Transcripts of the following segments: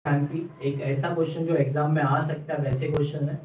एक ऐसा क्वेश्चन जो एग्जाम में आ सकता है वैसे क्वेश्चन है।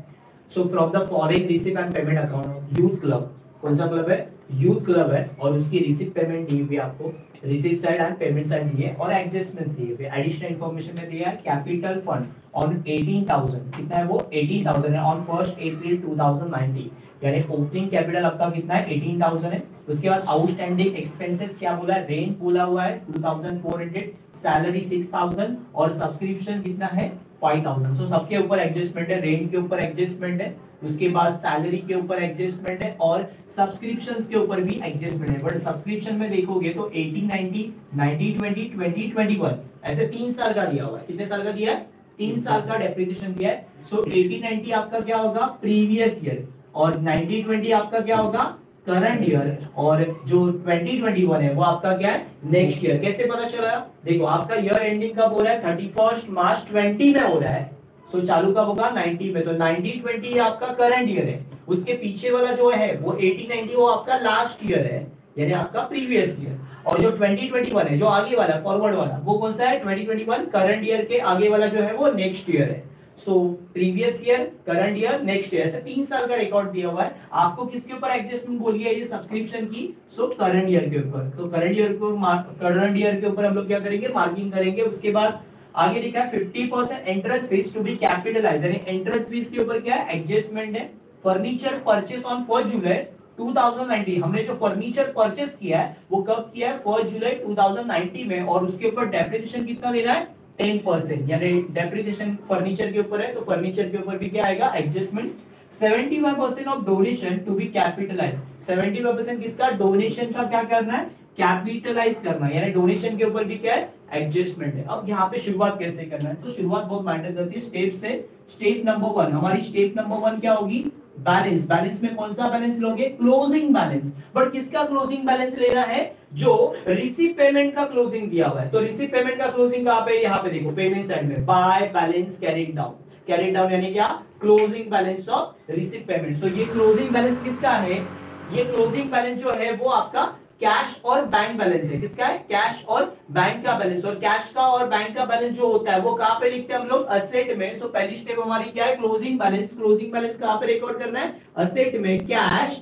So from the following receive and payment account youth club, कौन सा क्लब है? यूथ क्लब है, और उसकी रिसीव पेमेंट दी हुई आपको, receive side and payment side दी है और एडजस्टमेंट्स दी हुई है। एडिशनल इंफॉर्मेशन में दिया है कैपिटल फंड ऑन 18,000, कितना है वो? 18,000 है ऑन 1 अप्रैल 2019, यानी ओपनिंग कैपिटल आपका कितना है? 18,000 है। उसके बाद आउटस्टैंडिंग एक्सपेंसेस क्या बोला है? रेंट बोला हुआ है 2,400, सैलरी 6,000 और सब्सक्रिप्शन कितना है? 5,000। सो सबके ऊपर एडजस्टमेंट है, रेंट के ऊपर एडजस्टमेंट है, उसके बाद सैलरी के ऊपर एडजस्टमेंट है और सब्सक्रिप्शंस के ऊपर भी एडजस्टमेंट है। बट सब्सक्रिप्शन में देखोगे तो 18, 90, 90, 20, 20, 21 ऐसे 3 साल का दिया हुआ है। कितने साल का दिया है? 3 साल का डेप्रिसिएशन दिया है। सो 80, 90 आपका क्या होगा? प्रीवियस ईयर, और 90, 20 आपका क्या होगा? करंट ईयर, और जो 20, 21 है वो आपका क्या है? Next year. कैसे पता चला? देखो आपका ईयर एंडिंग कब हो रहा है? 31 मार्च 20 में हो रहा है। सो चालू कब होगा? 90 में। तो 90, 20 आपका करंट ईयर है। उसके पीछे वाला जो है वो 80, 90 वो आपका लास्ट ईयर है, यानी आपका प्रीवियस ईयर। और जो 20, 21 है, जो आगे वाला फॉरवर्ड वाला, वो कौन सा है? 20, 21 करंट ईयर के आगे वाला जो है वो नेक्स्ट ईयर है। So previous year, current year, next year, ऐसे 3 साल का रिकॉर्ड दिया हुआ है। आपको किसके ऊपर एडजस्टमेंट बोली है? ये सब्सक्रिप्शन की। सो करंट ईयर के ऊपर। तो करंट ईयर के ऊपर हम लोग क्या करेंगे? मार्किंग करेंगे। उसके बाद आगे लिखा है 50% entrance fees to be capitalized, यानी एंट्रेंस फीस के ऊपर क्या है? एडजस्टमेंट है। फर्नीचर परचेस ऑन 1 जुलाई 2019, हमने जो फर्नीचर परचेस किया है वो कब किया है? 1 जुलाई 2019 में, और उसके ऊपर डेप्रिसिएशन कितना दे रहा है? 10%, यानी डेप्रिसिएशन फर्नीचर के ऊपर है तो फर्नीचर के ऊपर भी क्या आएगा? Adjustment. 75% of donation to be capitalize, 75% किसका? डोनेशन का क्या करना है? कैपिटलाइज करना है, यानी डोनेशन के ऊपर भी क्या है? एडजस्टमेंट है। अब यहाँ पे शुरुआत कैसे करना है? तो शुरुआत बहुत मैटर करती है स्टेप से। स्टेप नंबर 1, हमारी स्टेप नंबर 1 क्या होगी? बैलेंस। बैलेंस में कौन सा बैलेंस लोगे? Closing balance. बट किसका क्लोजिंग बैलेंस लेना है? जो रिसीव पेमेंट का क्लोजिंग दिया हुआ है। तो रिसीव पेमेंट का क्लोजिंग कहां पे? यहाँ पे देखो पेमेंट साइड में, by balance carried down. Carried down यानी क्या? Closing balance of receive payment. So ये क्लोजिंग बैलेंस किसका है? ये क्लोजिंग बैलेंस जो है वो आपका कैश और बैंक बैलेंस है। किसका है? कैश और बैंक का बैलेंस। और कैश का और बैंक का बैलेंस जो होता है वो कहां पे लिखते हैं हम लोग? असेट में। सो पहली स्टेप हमारी क्या है? Closing balance. क्लोजिंग बैलेंस कहां पे रिकॉर्ड करना है? असेट में, कैश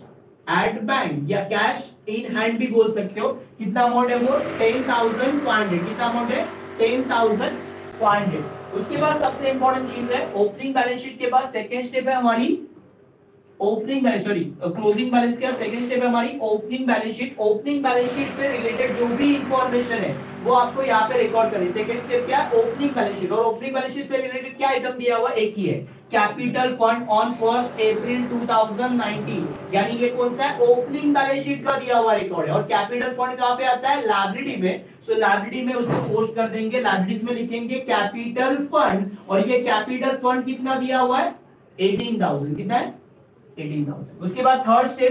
एट बैंक, या कैश इन हैंड भी बोल सकते हो। कितना अमाउंट है वो? 10,500। कितना अमाउंट है? 10,500। उसके बाद सबसे इंपॉर्टेंट चीज है ओपनिंग बैलेंस शीट के बाद सेकेंड स्टेप है हमारी opening balance, sorry closing balance क्या? सेकंड स्टेप है हमारी opening balance sheet. Opening balance sheet से रिलेटेड जो भी इंफॉर्मेशन है वो आपको यहाँ पे रिकॉर्ड करनी है। सेकंड स्टेप क्या है? Opening balance sheet. और ओपनिंग बैलेंस शीट से रिलेटेड क्या आइटम दिया हुआ? एक ही है, कैपिटल फंड ऑन 1 अप्रैल 2019, यानी ये कौन सा है? ओपनिंग बैलेंस शीट का दिया हुआ रिकॉर्ड है। और कैपिटल फंड कहाँ पे आता है? लायबिलिटी में। सो लायबिलिटी में उसको पोस्ट कर देंगे, लायबिलिटीज में लिखेंगे कैपिटल फंड, और ये कैपिटल फंड कितना दिया हुआ है? 18,000। कितना है? 18,000। उसके बाद थर्ड स्टेप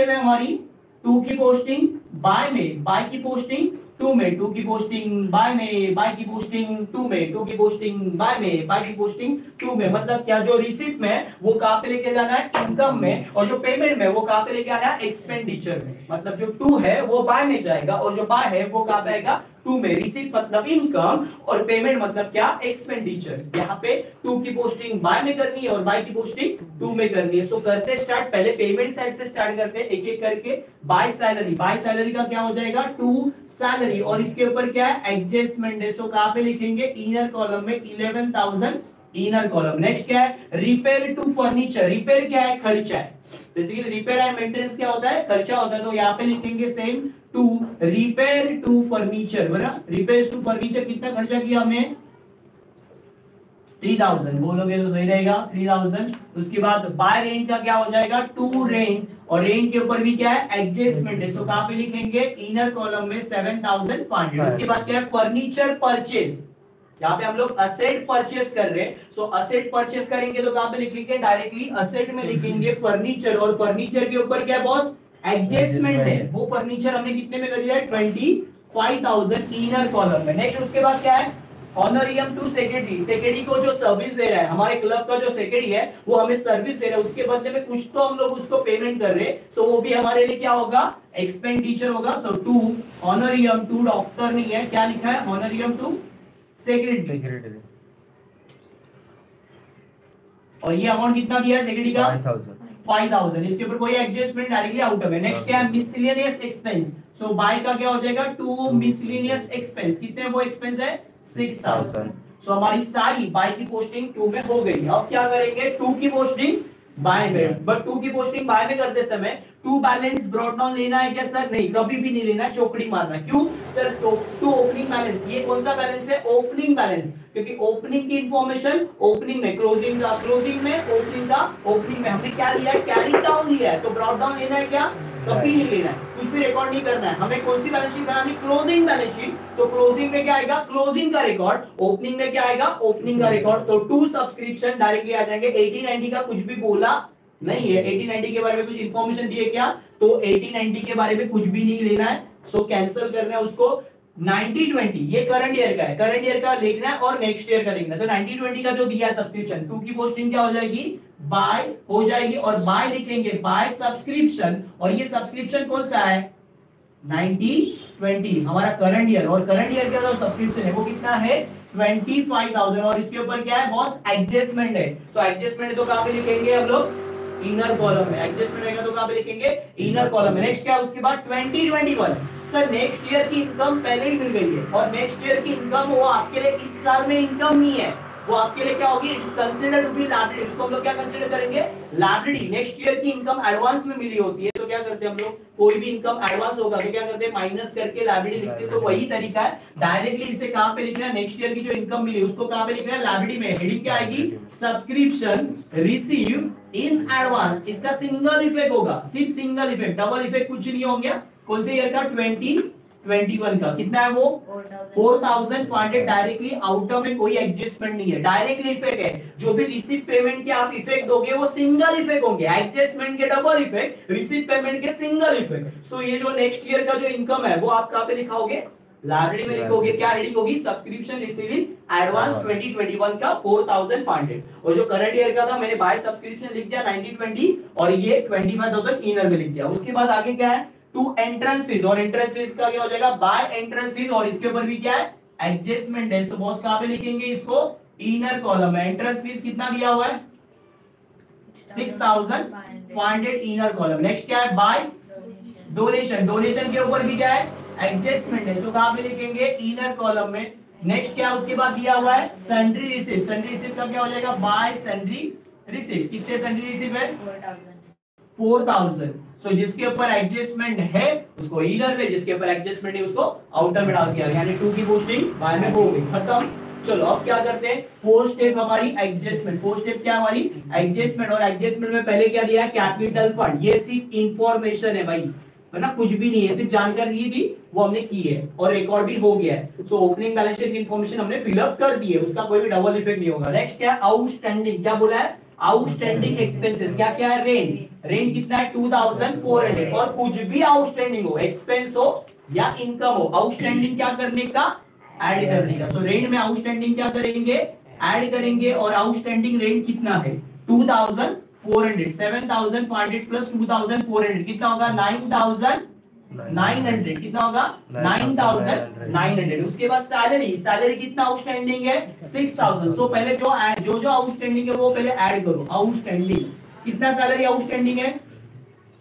है हमारी टू की पोस्टिंग बाय में, बाय की पोस्टिंग टू में, टू की पोस्टिंग बाय में, बाय की पोस्टिंग टू में, टू की पोस्टिंग बाय में, बाय की पोस्टिंग टू में। मतलब क्या? जो रिसीप्ट में वो कहां पे लेके जाना है? इनकम में। और जो पेमेंट में वो कहां पे लेके आना है? एक्सपेंडिचर में। मतलब जो टू है वो बाय में जाएगा और जो बाय है वो कहां पे आएगा? टू में। रिसीप्ट मतलब इनकम और पेमेंट मतलब क्या? एक्सपेंडिचर। यहाँ पे टू की पोस्टिंग बाय में करनी है और बाय की पोस्टिंग टू में करनी है। सो करते स्टार्ट, पहले पेमेंट साइड से स्टार्ट करते हैं एक एक करके। बाय सैलरी, बाय सैलरी का क्या हो जाएगा? टू सैलरी, और इसके ऊपर क्या है? एडजस्टमेंट है। सो कहां पे लिखेंगे? इनर कॉलम में 11,000 इनर कॉलम। नेक्स्ट क्या है? Repair to furniture. रिपेयर क्या है? खर्चा है। बेसिकली रिपेयर एंड मेंटेनेंस क्या होता है? खर्चा होता है। तो यहाँ पे लिखेंगे same to repair to furniture, बराबर। रिपेयर टू फर्नीचर कितना खर्चा किया हमने? 3,000 बोलोगे तो सही रहेगा, 3,000। उसके बाद बाय रेंट का क्या हो जाएगा? टू रेंट, और रेंट के ऊपर भी क्या है? एडजस्टमेंट है। सो कहां पे लिखेंगे? इनर कॉलम में 7,500। उसके बाद क्या है? Furniture purchase. यहाँ पे हम लोग असेट परचेस कर रहे हैं। सो असेट परचेस करेंगे तो कहां पे लिखेंगे? डायरेक्टली असेट में लिखेंगे फर्नीचर, और फर्नीचर के ऊपर क्या है बॉस? एडजस्टमेंट है। वो फर्नीचर हमने कितने में कर दिया है? 25,000 इनर कॉलम में। नेक्स्ट उसके बाद क्या है? ऑनरियम टू सेक्रेटरी। सेक्रेटरी को जो सर्विस दे रहा है, हमारे क्लब का जो सेक्रेटरी है वो हमें सर्विस दे रहा है, उसके बदले में कुछ तो हम लोग उसको पेमेंट कर रहे हैं। सो वो भी हमारे लिए क्या होगा? एक्सपेंडिचर होगा। तो टू ऑनरियम, टू डॉक्टर नहीं है, क्या लिखा है? ऑनरियम टू सेक्रेटरी, और ये अमाउंट कितना दिया है सेक्रेटरी का 5000। इसके ऊपर कोई एडजस्टमेंट डायरेक्टली आउट है। नेक्स्ट क्या है मिसलेनियस एक्सपेंस। सो बाय का क्या हो जाएगा 2 मिसलेनियस एक्सपेंस, कितने वो एक्सपेंस है 6000। सो हमारी सारी बाय की पोस्टिंग 2 में हो गई। अब क्या करेंगे 2 की पोस्टिंग बाय में, बट 2 की पोस्टिंग बाय में करते समय 2 बैलेंस ब्रॉट डाउन लेना है क्या सर? नहीं, कभी भी नहीं लेना, चौकड़ी मारना। क्यों सर? टू ओपनिंग बैलेंस, ये कौन सा बैलेंस है? ओपनिंग बैलेंस, क्योंकि ओपनिंग की इंफॉर्मेशन ओपनिंग में, क्लोजिंग का क्लोजिंग में, ओपनिंग का ओपनिंग में। हमने क्या लिया है? कैरी डाउन लिया है, तो ब्रॉट डाउन लेना है क्या? कभी नहीं लेना है, कुछ भी रिकॉर्ड नहीं करना है। हमें कौन सी बैलेंस शीट बनानी? Closing balance sheet. तो क्लोजिंग में क्या आएगा? क्लोजिंग का रिकॉर्ड। ओपनिंग में क्या आएगा? ओपनिंग का रिकॉर्ड। तो 2 सब्सक्रिप्शन डायरेक्टली आ जाएंगे। 80-90 का कुछ भी बोला नहीं है, 80-90 के बारे में कुछ इंफॉर्मेशन दी है क्या? तो 80-90 के बारे में कुछ भी नहीं लेना है, सो कैंसिल करना है उसको। 90-20 ये करंट ईयर का है, करंट ईयर का लिखना है और नेक्स्ट ईयर का लिखना है। तो 90-20 का जो दिया है सब्सक्रिप्शन, 2 की पोस्टिंग क्या हो जाएगी? बाय हो जाएगी, और बाय लिखेंगे बाय सब्सक्रिप्शन। और ये सब्सक्रिप्शन कौन सा है? 90-20 हमारा करंट ईयर, और करंट ईयर का जो सब्सक्रिप्शन है वो कितना है? 25,000। और इसके ऊपर क्या है बॉस? एडजस्टमेंट है। सो एडजस्टमेंट तो कहां पे लिखेंगे हम लोग? इनर कॉलम में। एडजस्टमेंट रहेगा तो कहां पे लिखेंगे? इनर कॉलम में। नेक्स्ट क्या? उसके बाद 2021 सर नेक्स्ट ईयर की इनकम पहले ही मिल गई है, और नेक्स्ट ईयर की इनकम वो आपके लिए इस साल में इनकम नहीं है, वो आपके लिए क्या होगी? It is considered to be liability. इसको हम लोग क्या कंसीडर करेंगे? लायबिलिटी। नेक्स्ट ईयर की इनकम एडवांस में मिली होती है, तो क्या करते हैं हम लोग? कोई भी इनकम एडवांस होगा तो क्या करते हैं? माइनस करके लायबिलिटी लिखते हैं। तो वही तरीका है, डायरेक्टली इसे कहां पे लिखना है? नेक्स्ट ईयर की जो इनकम मिली उसको कहां पे लिखना है? लायबिलिटी में। हेडिंग क्या आएगी? Subscription receive in advance. इसका सिंगल इफेक्ट होगा, सिर्फ सिंगल इफेक्ट, डबल इफेक्ट कुछ नहीं होंगे। कौन से ईयर का? 2021 का। कितना है वो? 4500। डायरेक्टली आउटर में कोई एडजस्टमेंट नहीं है, डायरेक्टली इफेक्ट है। जो भी रिसीव पेमेंट के आप इफेक्ट दोगे वो सिंगल इफेक्ट होंगे, एडजस्टमेंट के डबल इफेक्ट, रिसीव पेमेंट के सिंगल इफेक्ट। सो ये जो नेक्स्ट ईयर का जो इनकम है वो आप कहां पे लिखाओगे? लायबिलिटी में लिखोगे। क्या हेडिंग होगी? सब्सक्रिप्शन रिसीविंग एडवांस 2021 का 4500। और जो करंट ईयर का था मैंने बाय सब्सक्रिप्शन लिख दिया 90-20, और ये 25,000 इनर में लिख दिया। उसके बाद आगे क्या है? टू एंट्रेंस फीस, और एंट्रेंस फीस का क्या हो जाएगा? By entrance fees. और इसके ऊपर भी क्या है? एडजस्टमेंट है। सो बॉस कहां पे लिखेंगे इसको? इनर कॉलम में। एंट्रेंस फीस कितना दिया हुआ है? 6500 इनर कॉलम। नेक्स्ट क्या है? Bye donation. डोनेशन के ऊपर भी क्या है? एडजस्टमेंट है। सो कहां पे लिखेंगे? इनर कॉलम में। नेक्स्ट क्या उसके बाद दिया हुआ है? Sundry receive. सन्ड्री रिसीव का क्या हो जाएगा? Bye sundry receive. कितने सन्ड्री रिसीव है? 4000। सो जिसके ऊपर एडजस्टमेंट है उसको इनर में, जिसके ऊपर एडजस्टमेंट है उसको आउटर में डाल दिया, यानी 2 की पोस्टिंग बाय में हो गई, खत्म। चलो अब क्या करते हैं? 4 स्टेप हमारी एडजस्टमेंट। 4 स्टेप क्या हमारी? एडजस्टमेंट। और एडजस्टमेंट में पहले क्या दिया है? Capital fund. ये सिर्फ इंफॉर्मेशन है भाई, है ना, कुछ भी नहीं है, सिर्फ जानकारी दी थी वो हमने की है और रिकॉर्ड भी हो गया है। सो ओपनिंग बैलेंस शीट की इंफॉर्मेशन हमने फिलअप कर दी है, उसका कोई भी डबल इफेक्ट नहीं होगा। नेक्स्ट क्या है? आउटस्टैंडिंग। क्या बोला है? Outstanding expenses. क्या क्या है? रेंट। रेंट कितना है? 2400। और कुछ भी आउटस्टैंडिंग हो, एक्सपेंस हो या इनकम हो, आउटस्टैंडिंग क्या करने का? ऐड करने का। सो रेंट में आउटस्टैंडिंग क्या करेंगे? ऐड करेंगे। और आउटस्टैंडिंग रेंट कितना है? 2400। 7500 प्लस 2400 कितना होगा? 9900। कितना होगा? 9900। उसके बाद सैलरी। सैलरी कितना आउटस्टैंडिंग है? 6000। सो पहले जो आउटस्टैंडिंग है वो पहले ऐड करो। आउटस्टैंडिंग कितना? सैलरी आउटस्टैंडिंग है,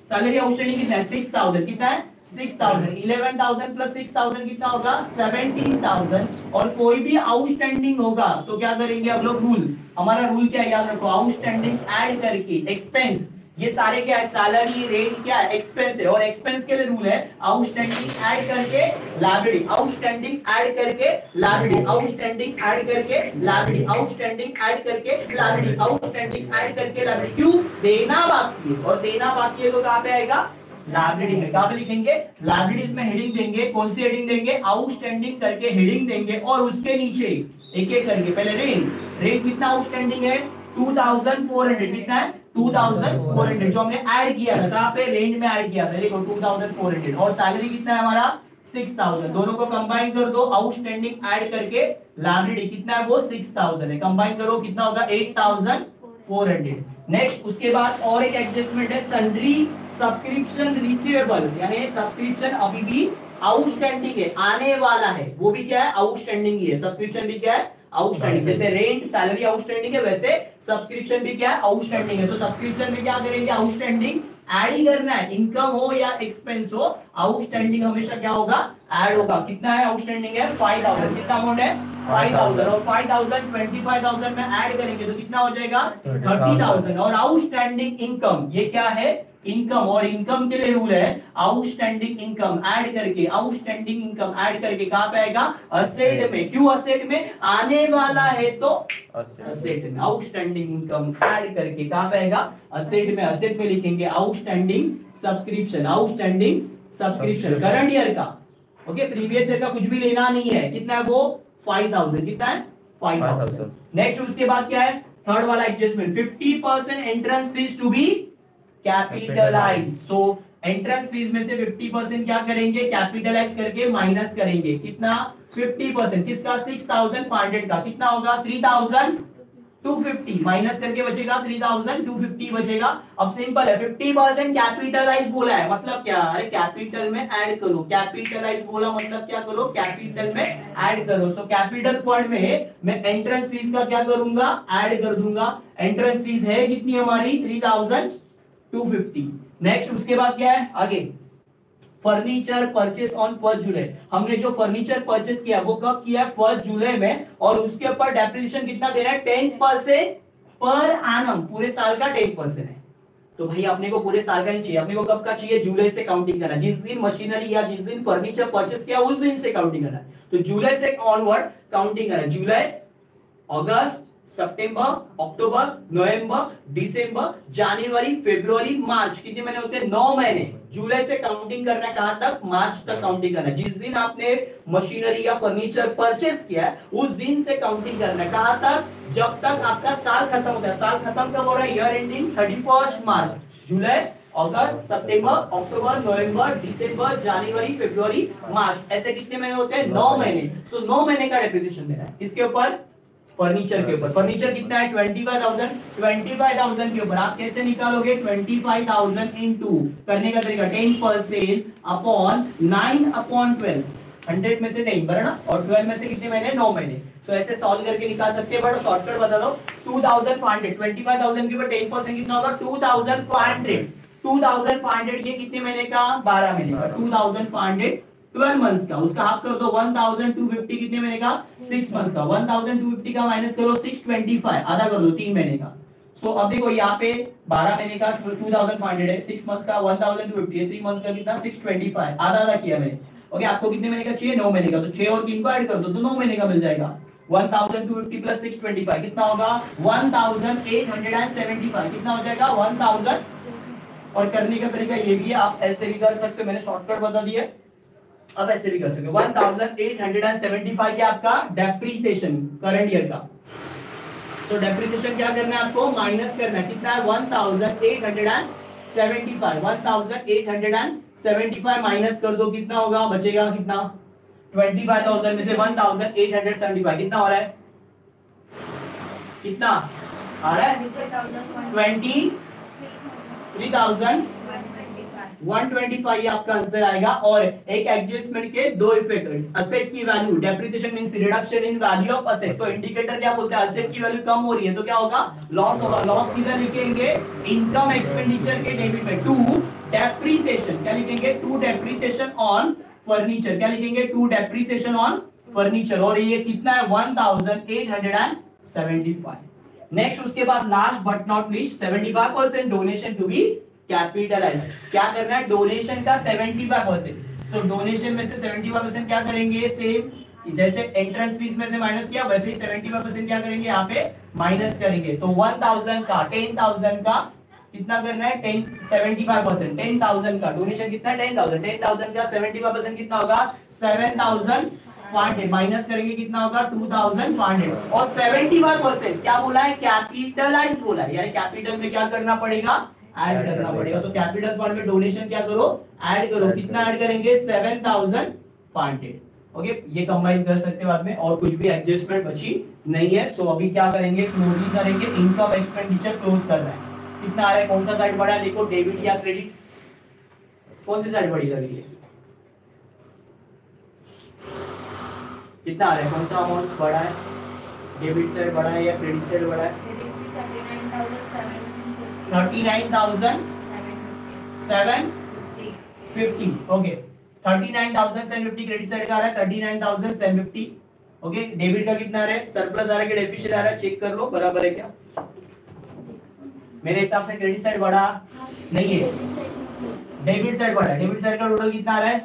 सैलरी आउटस्टैंडिंग कितना है? 6000। कितना है? 6000। 11000 प्लस 6000 कितना होगा? 17000। और कोई भी आउटस्टैंडिंग होगा तो क्या करेंगे हम लोग? रूल, हमारा रूल क्या है याद रखो, आउटस्टैंडिंग ऐड करके एक्सपेंस, ये सारे क्या है? सैलरी, रेंट क्या है? एक्सपेंस है। और एक्सपेंस के लिए रूल है आउटस्टैंडिंग ऐड करके लायबिलिटी, आउटस्टैंडिंग ऐड करके लायबिलिटी, आउटस्टैंडिंग ऐड करके लायबिलिटी, आउटस्टैंडिंग ऐड करके लायबिलिटी, आउटस्टैंडिंग ऐड करके लायबिलिटी। क्यों? देना बाकी है, और देना बाकी है तो कहां पे आएगा? लायबिलिटी में। कहां पे लिखेंगे? लायबिलिटीज में हेडिंग देंगे। कौन सी हेडिंग देंगे? आउटस्टैंडिंग करके हेडिंग देंगे, और उसके नीचे एक एक करके पहले रेंट। रेंट कितना आउटस्टैंडिंग है? 2400। कितना है? 2400 जो हमने ऐड किया था। कहां पे? रेंट में ऐड किया था, देखो 2400। और सैलरी कितना है हमारा? 6000। दोनों को कंबाइन कर दो, आउटस्टैंडिंग ऐड करके लायबिलिटी कितना है? वो 6000 है। कंबाइन करो कितना होगा? 8400। नेक्स्ट उसके बाद और एक एडजस्टमेंट है सन्ड्री सब्सक्रिप्शन रिसीवेबल, यानी सब्सक्रिप्शन अभी भी आउटस्टैंडिंग है, आने वाला है, वो भी क्या है आउटस्टैंडिंग ही है। सब्सक्रिप्शन भी क्या है आउटस्टैंडिंग, जैसे रेंट सैलरी आउटस्टैंडिंग है वैसे सब्सक्रिप्शन भी क्या है आउटस्टैंडिंग है। तो सब्सक्रिप्शन में क्या करेंगे आउटस्टैंडिंग ऐड ही करना है, इनकम हो या एक्सपेंस हो आउटस्टैंडिंग हमेशा क्या होगा ऐड होगा। कितना है आउटस्टैंडिंग है 5000, कितना अमाउंट है 5000 और 5000 25000 में ऐड करेंगे तो कितना हो जाएगा 30000। और आउटस्टैंडिंग इनकम ये क्या है इनकम, और इनकम के लिए रूल है आउटस्टैंडिंग इनकम ऐड करके, आउटस्टैंडिंग इनकम ऐड करके कहां पे आएगा असेट में। क्यों असेट में, आने वाला है तो असेट में। आउटस्टैंडिंग इनकम ऐड करके कहां पे आएगा असेट में। असेट में लिखेंगे outstanding subscription, outstanding subscription current year का, ओके प्रीवियस ईयर का कुछ भी लेना नहीं है। कितना है वो 5000, कितना है 5000। नेक्स्ट उसके बाद क्या है थर्ड वाला adjustment 50% entrance fees to be capitalize. So entrance fees में से 50% क्या करेंगे कैपिटलाइज करके माइनस करेंगे। कितना 50% किसका 6500 का, कितना होगा 3250 माइनस करके बचेगा 3250 बचेगा। अब सिंपल है 50% कैपिटलाइज बोला है मतलब क्या, अरे कैपिटल में ऐड करो, कैपिटलाइज बोला मतलब क्या करो कैपिटल में ऐड करो। सो कैपिटल फंड में मैं एंट्रेंस फीस का क्या करूंगा ऐड कर दूंगा। एंट्रेंस फीस है कितनी हमारी 3250। नेक्स्ट उसके बाद क्या है आगे फर्नीचर परचेस ऑन 1 जुलाई। हमने जो फर्नीचर परचेस किया वो कब किया 1 जुलाई में, और उसके ऊपर डेप्रिसिएशन कितना दे रहा है 10% पर एनम, पूरे साल का 10% है। तो भाई अपने को पूरे साल का नहीं चाहिए, अपने को कब का चाहिए जुलाई से काउंटिंग करना, जिस दिन मशीनरी या जिस दिन फर्नीचर परचेस किया उस दिन से काउंटिंग करना। तो जुलाई से ऑनवर्ड काउंटिंग करना, जुलाई अगस्त सितंबर अक्टूबर नवंबर दिसंबर जनवरी फरवरी मार्च, कितने महीने होते हैं 9 महीने। जुलाई से काउंटिंग करना कहां तक मार्च तक काउंटिंग करना, जिस दिन आपने मशीनरी या फर्नीचर परचेस किया उस दिन से काउंटिंग करना। कहां तक जब तक आपका साल खत्म होता है। साल खत्म कब हो रहा है ईयर एंडिंग 31 मार्च। जुलाई अगस्त सितंबर अक्टूबर नवंबर दिसंबर जनवरी फरवरी मार्च, ऐसे कितने महीने होते हैं 9 महीने। सो 9 महीने का डेप्रिसिएशन देना है किसके ऊपर फर्नीचर के ऊपर। फर्नीचर कितना है 25000, 25000 के ऊपर आप कैसे निकालोगे 25000 इनटू करने का तरीका 10% अपॉन 9/12, 100 में से 10 बराबर ना, और 12 में से कितने महीने 9 महीने। सो ऐसे सॉल्व करके निकाल सकते हैं, बट शॉर्टकट बता दो 2500, 25000 के ऊपर 10% कितना होगा 2500, 2500 ये कितने महीने का 12 महीने का, 2500 12 मंथ्स का, उसका हाफ कर दो 1250 कितने महीने का 6 मंथ्स का, 1250 का माइनस करो 625 आधा कर दो 3 महीने का। सो अब देखो यहाँ पे 12 महीने का 2500 है, 6 मंथ्स का 1250 है, 3 मंथ्स का कितना 625 आधा आधा किया मैंने। ओके आपको कितने महीने का चाहिए 9 महीने का, तो 6 और 3 को ऐड कर दो तो 9 महीने का मिल जाएगा। 1250 प्लस 625 कितना होगा 1875, कितना हो जाएगा 1000। और करने का तरीका ये भी है, आप ऐसे भी कर सकते हो, मैंने शॉर्टकट बता दिया, अब ऐसे भी कर सकते हो। 1875 क्या आपका डेप्रिसिएशन करंट ईयर का। तो डेप्रिसिएशन क्या करना है आपको माइनस करना है, कितना है 1875 माइनस कर दो कितना होगा बचेगा कितना 25000 में से 1875 कितना हो रहा है, कितना आ रहा है 23,125 आपका आंसर आएगा। और एक एडजस्टमेंट के दो इफेक्ट, असेट की value depreciation means reduction in value of asset. तो इंडिकेटर क्या बोलते हैं असेट की वैल्यू कम हो रही है तो क्या होगा लॉस होगा। लॉस किधर लिखेंगे इनकम एक्सपेंडिचर के डेबिट में, टू डेप्रिसिएशन क्या लिखेंगे टू डेप्रिसिएशन ऑन फर्नीचर, क्या लिखेंगे टू डेप्रिसिएशन ऑन फर्नीचर। और ये कितना है 1875। नेक्स्ट उसके बाद last but not least 75% donation to be capitalize. क्या करना है डोनेशन का 75%। सो डोनेशन में से 75% क्या करेंगे सेम जैसे एंट्रेंस फीस में से माइनस किया वैसे ही 75% क्या करेंगे यहाँ पे माइनस करेंगे। तो 1000 का 10000 का कितना करना है 75%, 10000 का डोनेशन कितना है 10000 का 75% कितना होगा 7500 माइनस करेंगे कितना होगा 2500। और 75% क्या बोला है कैपिटलाइज बोला है, यानी कैपिटल में क्या करना पड़ेगा ऐड करना पड़ेगा। तो कैपिटल फंड में डोनेशन क्या करो ऐड करो, कितना ऐड करेंगे 7500। ओके ये कंबाइन कर सकते बाद में, और कुछ भी एडजस्टमेंट बची नहीं है। सो अभी क्या करेंगे क्लोजिंग करेंगे, इनकम एक्सपेंडिचर क्लोज करना है। कितना आ रहा है कौन सा साइड बढ़ा है देखो डेबिट या क्रेडिट, कौन सी साइड बड़ी लग रही है कितना आ रहा है, कौन सा अमाउंट बड़ा है, डेबिट साइड बड़ा है या क्रेडिट साइड बड़ा है? 39,750 ओके, 39,750 क्रेडिट साइड का आ रहा है, 39,750 ओके। डेबिट का कितना आ रहा है, सरप्लस आ रहा है कि डेफिसिट आ रहा है, चेक कर लो बराबर है क्या। मेरे हिसाब से क्रेडिट साइड बड़ा नहीं है, डेबिट साइड बड़ा है। डेबिट साइड का टोटल कितना आ रहा है,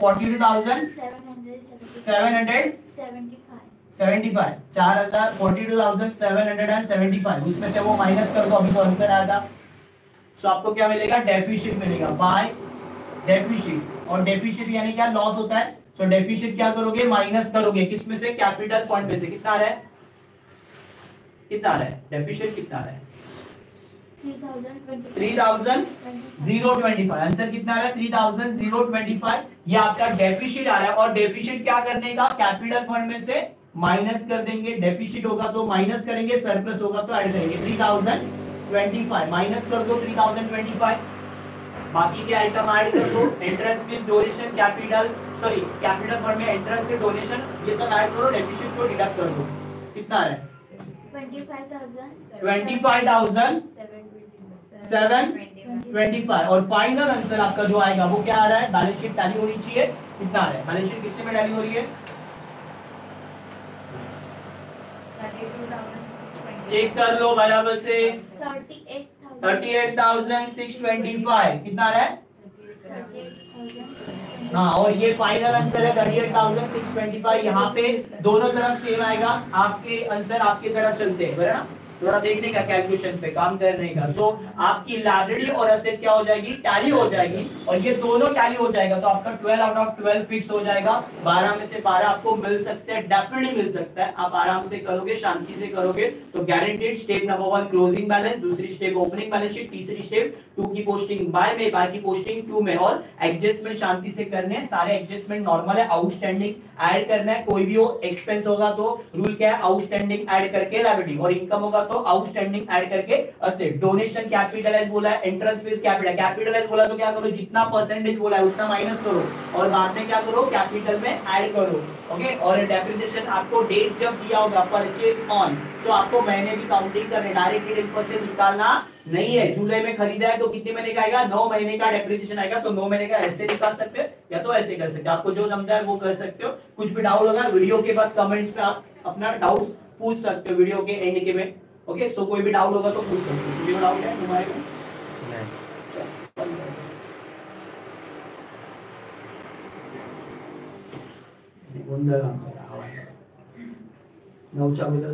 42,775 42,775 उसमें से वो माइनस कर दो, अभी तो आंसर आया था। सो आपको क्या मिलेगा, डेफिसिट मिलेगा बाय डेफिसिट। और डेफिसिट यानी क्या, लॉस होता है। सो डेफिसिट क्या करोगे, माइनस करोगे किसमें से, कैपिटल फंड में से। कितना आ रहा है, कितना आ रहा है डेफिसिट, कितना आ रहा है 3,025। आंसर कितना आ रहा है 3,025। ये आपका डेफिसिट आ रहा है। और डेफिसिट क्या करने का, कैपिटल फंड में से माइनस कर देंगे। डेफिसिट होगा तो माइनस करेंगे, सरप्लस होगा तो ऐड करेंगे। 3,025 माइनस कर दो 3,025, बाकी के आइटम ऐड कर दो। Entrance fees, donation, capital sorry capital fund में एंट्रेंस के डोनेशन ये सब ऐड करो, डेफिसिट को डिडक्ट कर दो। कितना आ रहा है 25,725। और फाइनल आंसर आपका जो आएगा वो क्या आ रहा है, बैलेंस शीट टैली होनी चाहिए। कितना आ रहा है, बैलेंस शीट कितने में टैली हो रही है, चेक कर लो बराबर से। 38,625 कितना आ रहा है, हाँ। और ये फाइनल आंसर है 38,625। यहाँ पे दोनों तरफ सेम आएगा, आपके आंसर आपकी तरफ चलते हैं, बराबर ना। थोड़ा देखने का, कैलकुलेशन पे काम करने का। सो आपकी लायबिलिटी और एसेट क्या हो जाएगी, टैली हो जाएगी। और ये दोनों टैली हो जाएगा तो आपका 12 आउट ऑफ 12 फिक्स हो जाएगा। 12 में से 12 आपको मिल सकते हैं, डेफिनेटली मिल सकता है। आप आराम से करोगे, शांति से करोगे तो guaranteed. Step number 1 closing balance, दूसरी स्टेप ओपनिंग बैलेंस शीट, तीसरी स्टेप 2 की पोस्टिंग बाय में, बाय की पोस्टिंग 2 में। और एडजस्टमेंट शांति से करने हैं, सारे एडजस्टमेंट नॉर्मल है। आउटस्टैंडिंग ऐड करना है, कोई भी हो एक्सपेंस होगा तो रूल क्या है, आउटस्टैंडिंग ऐड करके लायबिलिटी, और इनकम होगा तो आउटस्टैंडिंग ऐड करके असेट। डोनेशन कैपिटलाइज बोला है, एंट्रेंस फीस कैपिटलाइज बोला तो क्या करो, जितना परसेंटेज बोला है उतना माइनस करो और बाद में क्या करो, कैपिटल में ऐड करो। ओके। और डेप्रिसिएशन आपको डेट जब दिया होगा परचेज ऑन, सो आपको महीने की काउंटिंग करनी, डायरेक्टली 10% निकालना नहीं है। जुलाई में खरीदा है तो कितने महीने का आएगा, 9 महीने का डेप्रिसिएशन आएगा। तो 9 महीने का ऐसे निकाल सकते हो या तो ऐसे कर सकते हो, आपको जो जमता है वो कर सकते हो। कुछ भी डाउट होगा वीडियो के बाद कमेंट्स में आप अपना डाउट्स पूछ सकते हो, वीडियो के एंड के में। ओके। सो कोई भी डाउट होगा तो पूछ सकते हो। वीडियो डाउट है तुम्हारे को, गोंधळ नऊच्या अगोदर